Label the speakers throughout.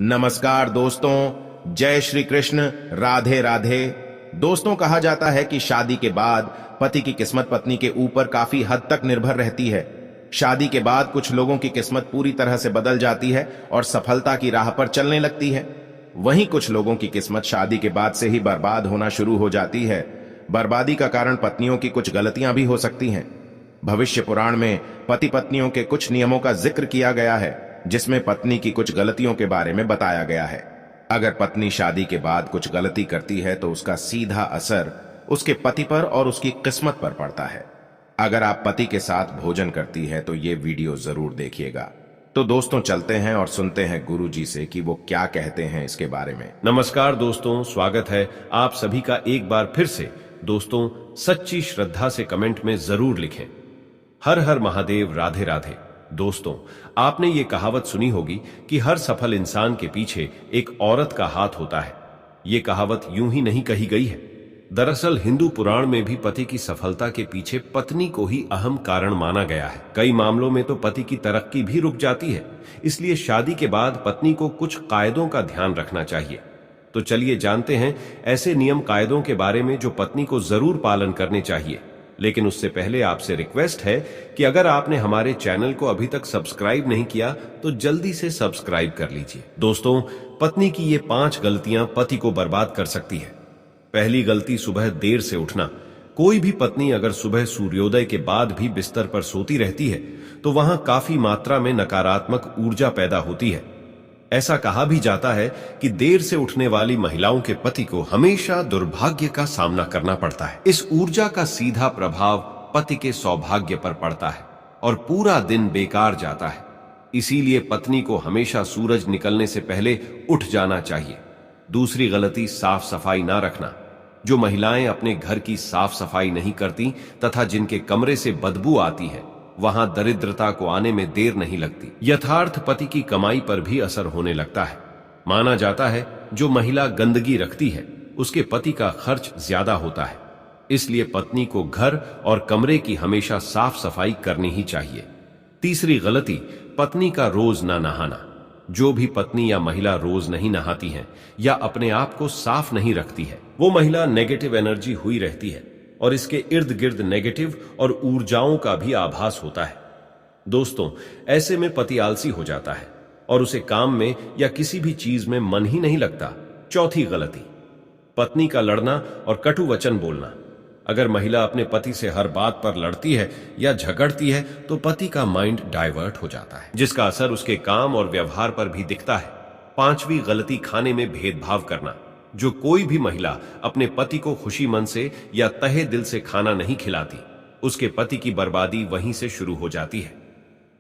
Speaker 1: नमस्कार दोस्तों, जय श्री कृष्ण, राधे राधे। दोस्तों, कहा जाता है कि शादी के बाद पति की किस्मत पत्नी के ऊपर काफी हद तक निर्भर रहती है। शादी के बाद कुछ लोगों की किस्मत पूरी तरह से बदल जाती है और सफलता की राह पर चलने लगती है। वहीं कुछ लोगों की किस्मत शादी के बाद से ही बर्बाद होना शुरू हो जाती है। बर्बादी का कारण पत्नियों की कुछ गलतियां भी हो सकती हैं। भविष्य पुराण में पति पत्नियों के कुछ नियमों का जिक्र किया गया है, जिसमें पत्नी की कुछ गलतियों के बारे में बताया गया है। अगर पत्नी शादी के बाद कुछ गलती करती है तो उसका सीधा असर उसके पति पर और उसकी किस्मत पर पड़ता है। अगर आप पति के साथ भोजन करती है तो ये वीडियो जरूर देखिएगा। तो दोस्तों, चलते हैं और सुनते हैं गुरुजी से कि वो क्या कहते हैं इसके बारे में।
Speaker 2: नमस्कार दोस्तों, स्वागत है आप सभी का एक बार फिर से। दोस्तों, सच्ची श्रद्धा से कमेंट में जरूर लिखें, हर हर महादेव, राधे राधे। दोस्तों, आपने ये कहावत सुनी होगी कि हर सफल इंसान के पीछे एक औरत का हाथ होता है। ये कहावत यूं ही नहीं कही गई है। दरअसल हिंदू पुराण में भी पति की सफलता के पीछे पत्नी को ही अहम कारण माना गया है। कई मामलों में तो पति की तरक्की भी रुक जाती है। इसलिए शादी के बाद पत्नी को कुछ कायदों का ध्यान रखना चाहिए। तो चलिए जानते हैं ऐसे नियम कायदों के बारे में जो पत्नी को जरूर पालन करने चाहिए। लेकिन उससे पहले आपसे रिक्वेस्ट है कि अगर आपने हमारे चैनल को अभी तक सब्सक्राइब नहीं किया तो जल्दी से सब्सक्राइब कर लीजिए। दोस्तों, पत्नी की ये 5 गलतियां पति को बर्बाद कर सकती है। पहली गलती, सुबह देर से उठना। कोई भी पत्नी अगर सुबह सूर्योदय के बाद भी बिस्तर पर सोती रहती है तो वहां काफी मात्रा में नकारात्मक ऊर्जा पैदा होती है। ऐसा कहा भी जाता है कि देर से उठने वाली महिलाओं के पति को हमेशा दुर्भाग्य का सामना करना पड़ता है। इस ऊर्जा का सीधा प्रभाव पति के सौभाग्य पर पड़ता है और पूरा दिन बेकार जाता है। इसीलिए पत्नी को हमेशा सूरज निकलने से पहले उठ जाना चाहिए। दूसरी गलती, साफ सफाई ना रखना। जो महिलाएं अपने घर की साफ सफाई नहीं करती तथा जिनके कमरे से बदबू आती है, वहां दरिद्रता को आने में देर नहीं लगती। यथार्थ पति की कमाई पर भी असर होने लगता है। माना जाता है जो महिला गंदगी रखती है उसके पति का खर्च ज्यादा होता है। इसलिए पत्नी को घर और कमरे की हमेशा साफ सफाई करनी ही चाहिए। तीसरी गलती, पत्नी का रोज ना नहाना। जो भी पत्नी या महिला रोज नहीं नहाती है या अपने आप को साफ नहीं रखती है, वो महिला नेगेटिव एनर्जी हुई रहती है और इसके इर्द गिर्द नेगेटिव और ऊर्जाओं का भी आभास होता है। दोस्तों, ऐसे में पति आलसी हो जाता है और उसे काम में या किसी भी चीज में मन ही नहीं लगता। चौथी गलती, पत्नी का लड़ना और कटु वचन बोलना। अगर महिला अपने पति से हर बात पर लड़ती है या झगड़ती है तो पति का माइंड डाइवर्ट हो जाता है, जिसका असर उसके काम और व्यवहार पर भी दिखता है। पांचवी गलती, खाने में भेदभाव करना। जो कोई भी महिला अपने पति को खुशी मन से या तहे दिल से खाना नहीं खिलाती, उसके पति की बर्बादी वहीं से शुरू हो जाती है।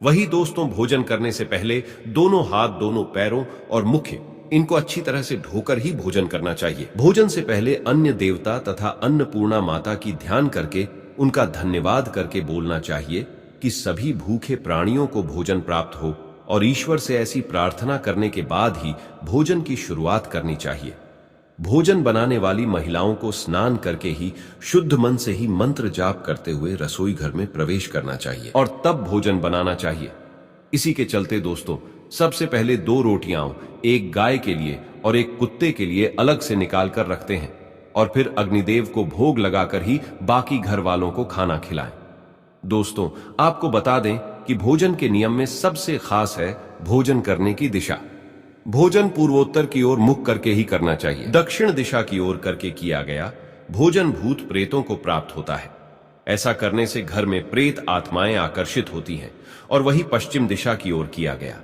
Speaker 2: वही दोस्तों, भोजन करने से पहले दोनों हाथ, दोनों पैरों और मुख, इनको अच्छी तरह से धोकर ही भोजन करना चाहिए। भोजन से पहले अन्य देवता तथा अन्नपूर्णा माता की ध्यान करके उनका धन्यवाद करके बोलना चाहिए कि सभी भूखे प्राणियों को भोजन प्राप्त हो, और ईश्वर से ऐसी प्रार्थना करने के बाद ही भोजन की शुरुआत करनी चाहिए। भोजन बनाने वाली महिलाओं को स्नान करके ही शुद्ध मन से ही मंत्र जाप करते हुए रसोई घर में प्रवेश करना चाहिए और तब भोजन बनाना चाहिए। इसी के चलते दोस्तों, सबसे पहले 2 रोटियां एक गाय के लिए और एक कुत्ते के लिए अलग से निकाल कर रखते हैं और फिर अग्निदेव को भोग लगाकर ही बाकी घर वालों को खाना खिलाएं। दोस्तों, आपको बता दें कि भोजन के नियम में सबसे खास है भोजन करने की दिशा। भोजन पूर्वोत्तर की ओर मुख करके ही करना चाहिए। दक्षिण दिशा की ओर करके किया गया भोजन भूत प्रेतों को प्राप्त होता है। ऐसा करने से घर में प्रेत आत्माएं आकर्षित होती हैं। और वही पश्चिम दिशा की ओर किया गया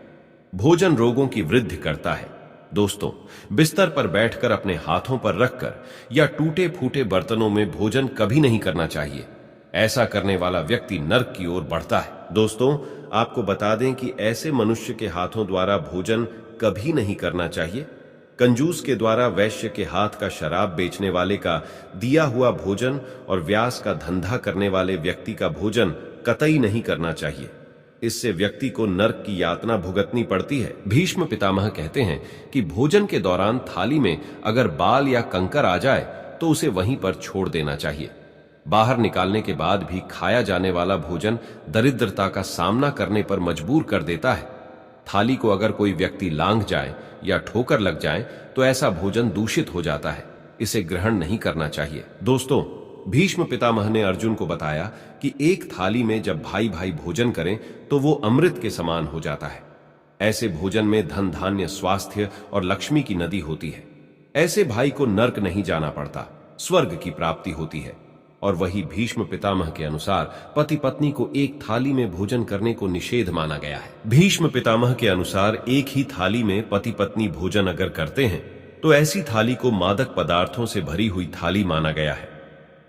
Speaker 2: भोजन रोगों की वृद्धि करता है। दोस्तों, बिस्तर पर बैठकर अपने हाथों पर रखकर या टूटे फूटे बर्तनों में भोजन कभी नहीं करना चाहिए। ऐसा करने वाला व्यक्ति नरक की ओर बढ़ता है। दोस्तों, आपको बता दें कि ऐसे मनुष्य के हाथों द्वारा भोजन कभी नहीं करना चाहिए। कंजूस के द्वारा वैश्य के हाथ का शराब बेचने वाले का दिया हुआ भोजन और व्यास का धंधा करने वाले व्यक्ति का भोजन कतई नहीं करना चाहिए। इससे व्यक्ति को नरक की यातना भुगतनी पड़ती है। भीष्म पितामह कहते हैं कि भोजन के दौरान थाली में अगर बाल या कंकर आ जाए तो उसे वहीं पर छोड़ देना चाहिए। बाहर निकालने के बाद भी खाया जाने वाला भोजन दरिद्रता का सामना करने पर मजबूर कर देता है। थाली को अगर कोई व्यक्ति लांघ जाए या ठोकर लग जाए तो ऐसा भोजन दूषित हो जाता है, इसे ग्रहण नहीं करना चाहिए। दोस्तों, भीष्म पितामह ने अर्जुन को बताया कि एक थाली में जब भाई भाई भोजन करें तो वो अमृत के समान हो जाता है। ऐसे भोजन में धन धान्य, स्वास्थ्य और लक्ष्मी की नदी होती है। ऐसे भाई को नर्क नहीं जाना पड़ता, स्वर्ग की प्राप्ति होती है। और वही भीष्म पितामह के अनुसार पति पत्नी को एक थाली में भोजन करने को निषेध माना गया है। भीष्म पितामह के अनुसार एक ही थाली में पति पत्नी भोजन अगर करते हैं तो ऐसी थाली को मादक पदार्थों से भरी हुई थाली माना गया है।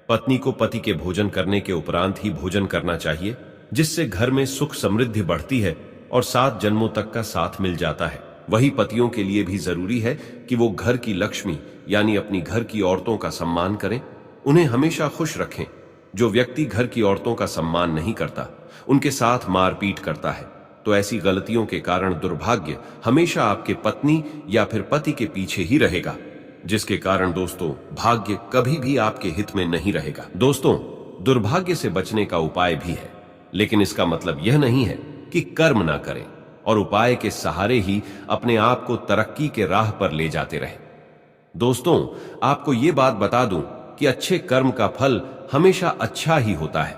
Speaker 2: पत्नी को पति के भोजन करने के उपरांत ही भोजन करना चाहिए, जिससे घर में सुख समृद्धि बढ़ती है और 7 जन्मों तक का साथ मिल जाता है। वही पतियों के लिए भी जरूरी है कि वो घर की लक्ष्मी यानी अपनी घर की औरतों का सम्मान करें, उन्हें हमेशा खुश रखें। जो व्यक्ति घर की औरतों का सम्मान नहीं करता, उनके साथ मारपीट करता है, तो ऐसी गलतियों के कारण दुर्भाग्य हमेशा आपके पत्नी या फिर पति के पीछे ही रहेगा, जिसके कारण दोस्तों भाग्य कभी भी आपके हित में नहीं रहेगा। दोस्तों, दुर्भाग्य से बचने का उपाय भी है, लेकिन इसका मतलब यह नहीं है कि कर्म ना करें और उपाय के सहारे ही अपने आप को तरक्की के राह पर ले जाते रहें। दोस्तों, आपको यह बात बता दूं कि अच्छे कर्म का फल हमेशा अच्छा ही होता है,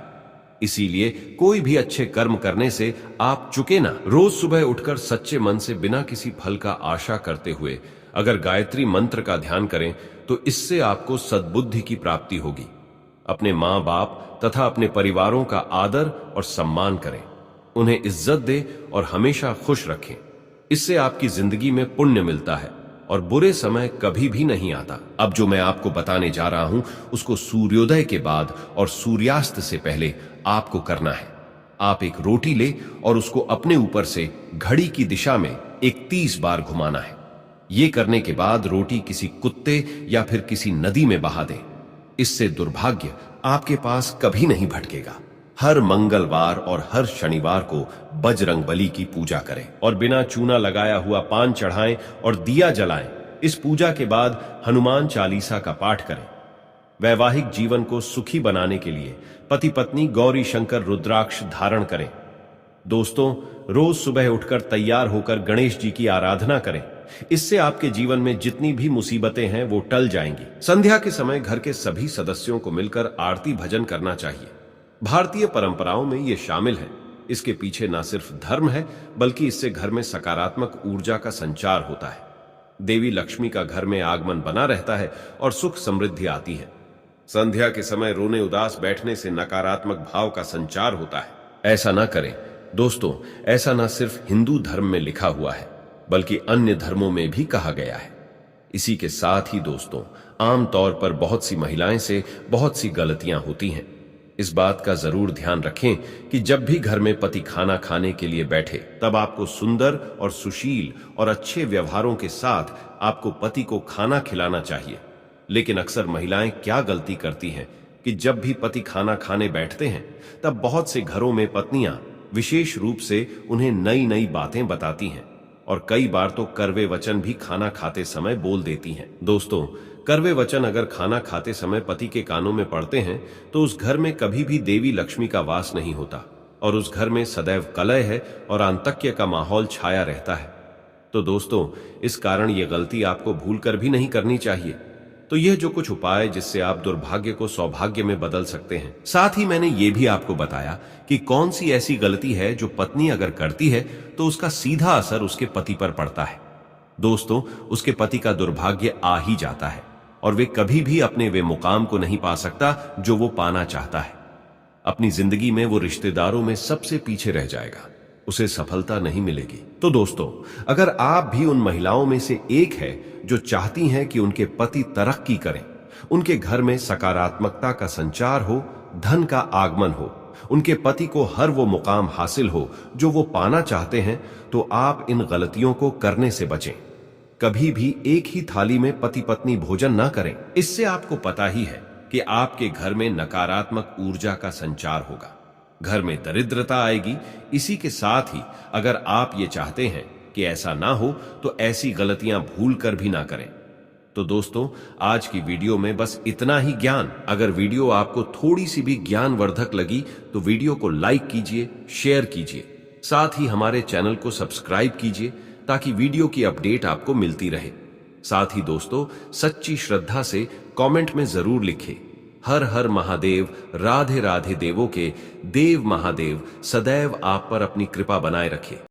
Speaker 2: इसीलिए कोई भी अच्छे कर्म करने से आप चुके ना। रोज सुबह उठकर सच्चे मन से बिना किसी फल का आशा करते हुए अगर गायत्री मंत्र का ध्यान करें तो इससे आपको सद्बुद्धि की प्राप्ति होगी। अपने माँ बाप तथा अपने परिवारों का आदर और सम्मान करें, उन्हें इज्जत दे और हमेशा खुश रखें। इससे आपकी जिंदगी में पुण्य मिलता है और बुरे समय कभी भी नहीं आता। अब जो मैं आपको बताने जा रहा हूं उसको सूर्योदय के बाद और सूर्यास्त से पहले आपको करना है। आप एक रोटी ले और उसको अपने ऊपर से घड़ी की दिशा में 31 बार घुमाना है। ये करने के बाद रोटी किसी कुत्ते या फिर किसी नदी में बहा दें। इससे दुर्भाग्य आपके पास कभी नहीं भटकेगा। हर मंगलवार और हर शनिवार को बजरंगबली की पूजा करें और बिना चूना लगाया हुआ पान चढ़ाएं और दिया जलाएं। इस पूजा के बाद हनुमान चालीसा का पाठ करें। वैवाहिक जीवन को सुखी बनाने के लिए पति पत्नी गौरी शंकर रुद्राक्ष धारण करें। दोस्तों, रोज सुबह उठकर तैयार होकर गणेश जी की आराधना करें। इससे आपके जीवन में जितनी भी मुसीबतें हैं वो टल जाएंगी। संध्या के समय घर के सभी सदस्यों को मिलकर आरती भजन करना चाहिए। भारतीय परंपराओं में यह शामिल है। इसके पीछे न सिर्फ धर्म है, बल्कि इससे घर में सकारात्मक ऊर्जा का संचार होता है। देवी लक्ष्मी का घर में आगमन बना रहता है और सुख समृद्धि आती है। संध्या के समय रोने उदास बैठने से नकारात्मक भाव का संचार होता है। ऐसा ना करें दोस्तों। ऐसा न सिर्फ हिंदू धर्म में लिखा हुआ है, बल्कि अन्य धर्मों में भी कहा गया है। इसी के साथ ही दोस्तों, आमतौर पर बहुत सी महिलाएं से बहुत सी गलतियां होती हैं। इस बात का जरूर ध्यान रखें कि जब भी घर में पति खाना खाने के लिए बैठे, तब आपको सुंदर और सुशील और अच्छे व्यवहारों के साथ आपको पति को खाना खिलाना चाहिए। लेकिन अक्सर महिलाएं क्या गलती करती हैं कि जब भी पति खाना खाने बैठते हैं, तब बहुत से घरों में पत्नियां विशेष रूप से उन्हें नई नई बातें बताती हैं और कई बार तो कड़वे वचन भी खाना खाते समय बोल देती हैं। दोस्तों, कड़वे वचन अगर खाना खाते समय पति के कानों में पड़ते हैं तो उस घर में कभी भी देवी लक्ष्मी का वास नहीं होता और उस घर में सदैव कलह है और आंतक्य का माहौल छाया रहता है। तो दोस्तों, इस कारण यह गलती आपको भूलकर भी नहीं करनी चाहिए। तो यह जो कुछ उपाय जिससे आप दुर्भाग्य को सौभाग्य में बदल सकते हैं। साथ ही मैंने यह भी आपको बताया कि कौन सी ऐसी गलती है जो पत्नी अगर करती है तो उसका सीधा असर उसके पति पर पड़ता है। दोस्तों, उसके पति का दुर्भाग्य आ ही जाता है और वे कभी भी अपने वे मुकाम को नहीं पा सकता जो वो पाना चाहता है। अपनी जिंदगी में वो रिश्तेदारों में सबसे पीछे रह जाएगा, उसे सफलता नहीं मिलेगी। तो दोस्तों, अगर आप भी उन महिलाओं में से एक है जो चाहती हैं कि उनके पति तरक्की करें, उनके घर में सकारात्मकता का संचार हो, धन का आगमन हो, उनके पति को हर वो मुकाम हासिल हो जो वो पाना चाहते हैं, तो आप इन गलतियों को करने से बचें। कभी भी एक ही थाली में पति पत्नी भोजन ना करें। इससे आपको पता ही है कि आपके घर में नकारात्मक ऊर्जा का संचार होगा, घर में दरिद्रता आएगी। इसी के साथ ही अगर आप ये चाहते हैं कि ऐसा ना हो तो ऐसी गलतियां भूल कर भी ना करें। तो दोस्तों, आज की वीडियो में बस इतना ही ज्ञान। अगर वीडियो आपको थोड़ी सी भी ज्ञानवर्धक लगी तो वीडियो को लाइक कीजिए, शेयर कीजिए साथ ही हमारे चैनल को सब्सक्राइब कीजिए ताकि वीडियो की अपडेट आपको मिलती रहे। साथ ही दोस्तों, सच्ची श्रद्धा से कमेंट में जरूर लिखें, हर हर महादेव, राधे राधे। देवों के देव महादेव सदैव आप पर अपनी कृपा बनाए रखे।